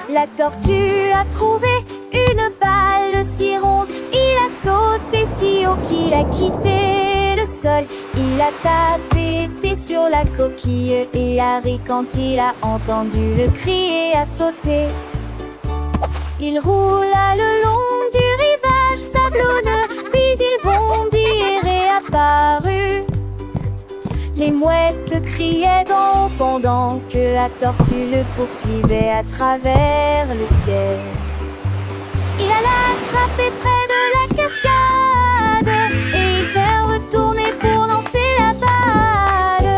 La tortue a trouvé une balle si ronde. Il a sauté si haut qu'il a quitté le sol. Il a tapé sur la coquille et a ri quand il a entendu le cri et a sauté. Il roula le long du rivage sablonneux, puis il bondit et réapparut. Les mouettes criaient d'en haut pendant que la tortue le poursuivait à travers le ciel. Il alla attraper près de la cascade et il s'est retourné pour lancer la balle.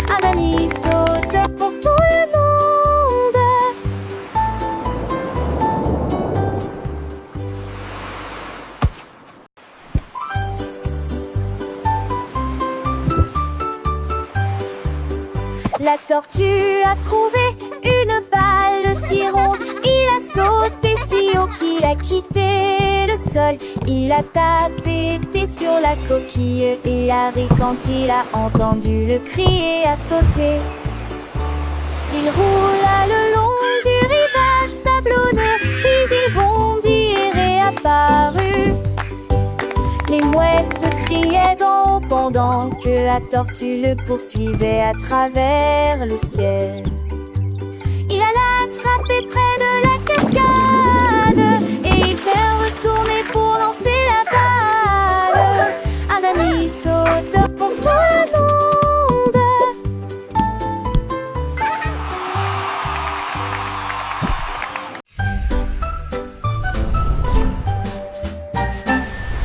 Un ami sauteur pour tout le monde. La tortue a trouvé une balle si ronde. Il a sauté si haut qu'il a quitté le sol. Il a tapé sur la coquille et a ri quand il a entendu le cri et a sauté. Il roula le long du rivage sablonneux, puis il bondit et réapparut. Les mouettes criaient d'en haut pendant que la tortue le poursuivait à travers le ciel. Il alla attraper près de la cascade et il s'est retourné pour lancer la balle. Un ami sauteur pour tout le monde.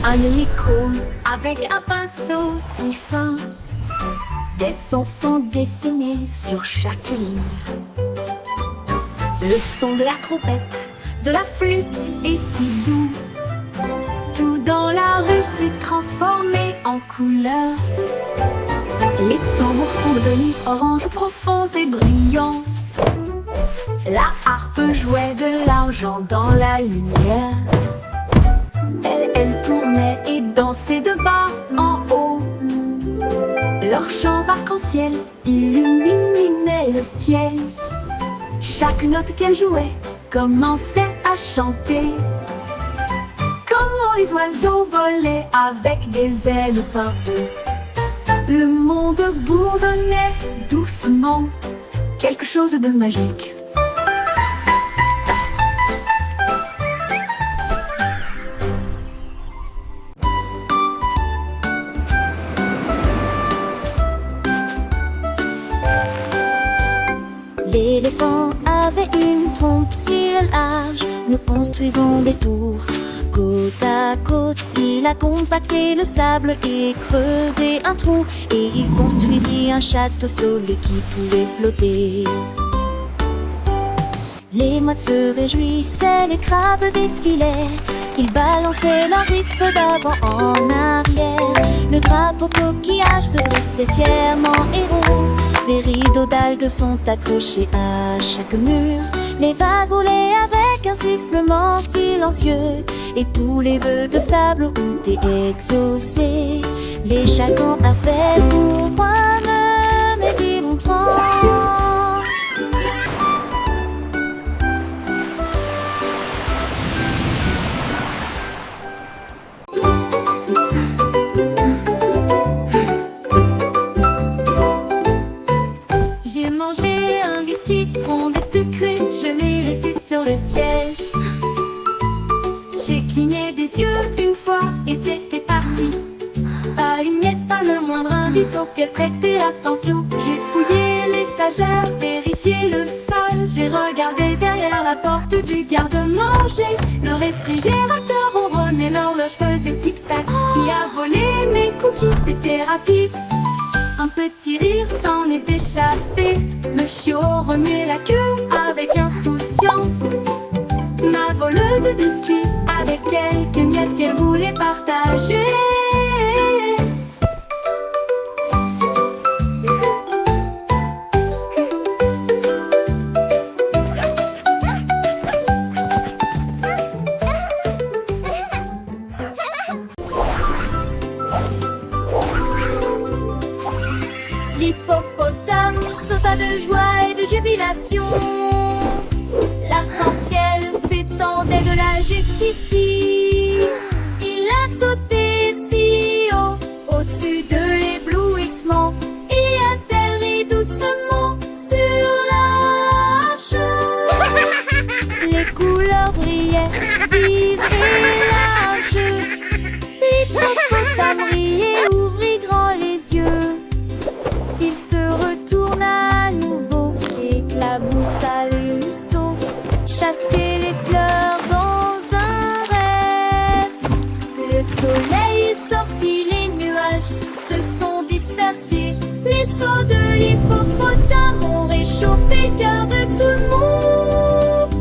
Un hélico avec un pinceau si fin. Des sons sont dessinés sur chaque ligne. Le son de la trompette, de la flûte est si doux. Tout dans la rue s'est transformé en couleur. Les tambours sont devenus orange profonds et brillants. La harpe jouait de l'argent dans la lumière. Elle tournait et dansait de bas en haut. Leurs chants arc-en-ciel illuminaient le ciel. Chaque note qu'elle jouait commençait à chanter. Comment les oiseaux volaient avec des ailes partout. Le monde bourdonnait doucement, quelque chose de magique. L'éléphant avait une trompe si large. Nous construisons des tours côte à côte. Il a compacté le sable et creusé un trou. Et il construisit un château solide qui pouvait flotter. Les mouettes se réjouissaient, les crabes défilaient. Ils balançaient leurs griffes d'avant en arrière. Le crabe au coquillage se dressait fièrement et rond. Des rideaux d'algues sont accrochés à chaque mur. Les vagues roulaient avec un sifflement silencieux. Et tous les vœux de sable ont été exaucés. Les chacans avaient pour moine, mais ils montrant. J'ai mangé un biscuit rond et sucré, je l'ai laissé sur le siège. J'ai cligné des yeux une fois et c'était parti. Pas une miette, pas le moindre indice auquel prêter attention. J'ai fouillé l'étagère, vérifié le sol. J'ai regardé derrière la porte du garde-manger. Le réfrigérateur ronronnait, l'horloge faisait tic-tac. Qui a volé mes cookies, c'était rapide. Un petit rire s'en est échappé. Le chiot remuait la queue avec insouciance. Ma voleuse de biscuits avec quelques miettes qu'elle voulait partager. L'hippopotame sauta de joie et de jubilation. L'arc-en-ciel s'étendait de là jusqu'ici. Il a sauté si haut, au-dessus de l'éblouissement, et atterri doucement sur l'arche. Les couleurs brillaient, vives et larges. L'hippopotame riait, ouvrit grand les yeux. Il se retourna à nouveau, éclaboussa les ruisseaux, chassait les fleurs dans un rêve. Le soleil sortit, les nuages se sont dispersés. Les sauts de l'hippopotame ont réchauffé le cœur de tout le monde.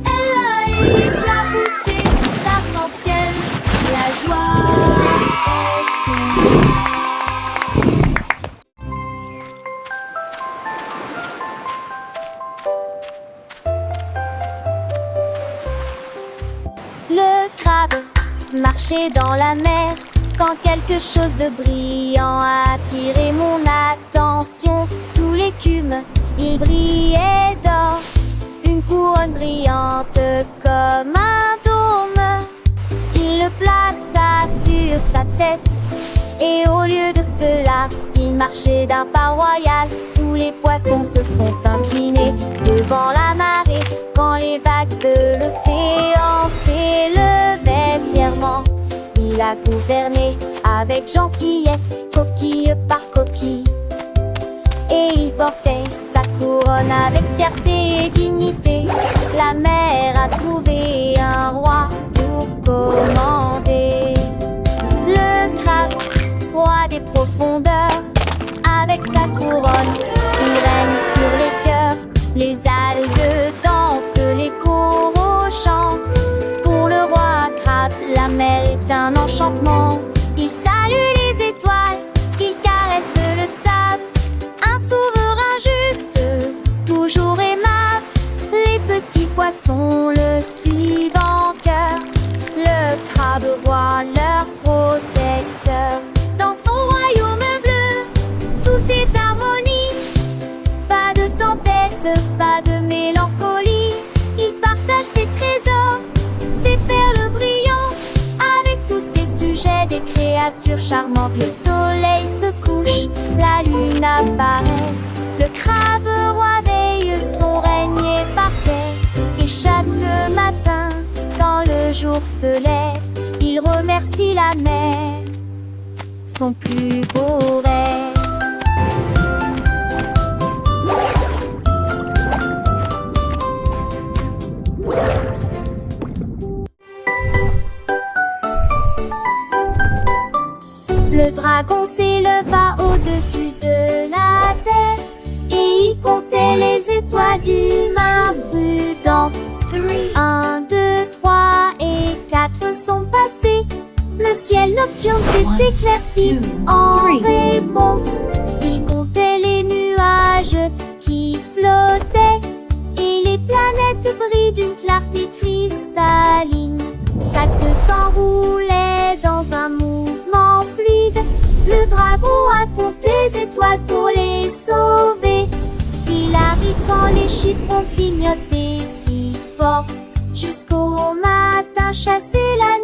Elle a éclaboussé l'arc-en-ciel, la joie est son. Le crabe marchait dans la mer quand quelque chose de brillant a attiré mon attention. Sous l'écume, il brillait d'or, une couronne brillante comme un dôme. Il le plaça sur sa tête et au lieu de cela, il marchait d'un pas royal. Tous les poissons se sont inclinés devant la marée quand les vagues de l'océan s'élevaient fièrement. Il a gouverné avec gentillesse, coquille par coquille, et il portait sa couronne avec fierté et dignité. La mer a trouvé un roi pour commander. Le crabe, roi des profondeurs, avec sa couronne, il règne sur les cœurs. Les algues dansent, les coraux chantent. Pour le roi crabe, la mer est un enchantement. Il salue les étoiles, il caresse le sable. Un souverain juste, toujours aimable. Les petits poissons le suivent en cœur. Le crabe roi, leur protecteur. Dans son royaume bleu, tout est harmonie. Pas de tempête, pas de mélancolie. Il partage ses trésors, ses perles brillantes, avec tous ses sujets, des créatures charmantes. Le soleil se couche, la lune apparaît. Le crabe roi veille, son règne est parfait. Et chaque matin, quand le jour se lève, il remercie la mer, son plus beau rêve. Le dragon s'éleva au-dessus de la terre et il comptait les étoiles du mar prudente. 1, 2, 3 et 4 sont passés. Le ciel nocturne s'est éclairci. En réponse, il comptait les nuages qui flottaient et les planètes brillent d'une clarté cristalline. Sa queue s'enroulait dans un mouvement fluide. Le dragon a compté les étoiles pour les sauver. Il arrive quand les chiffres ont clignoté si fort. Jusqu'au matin, chasser la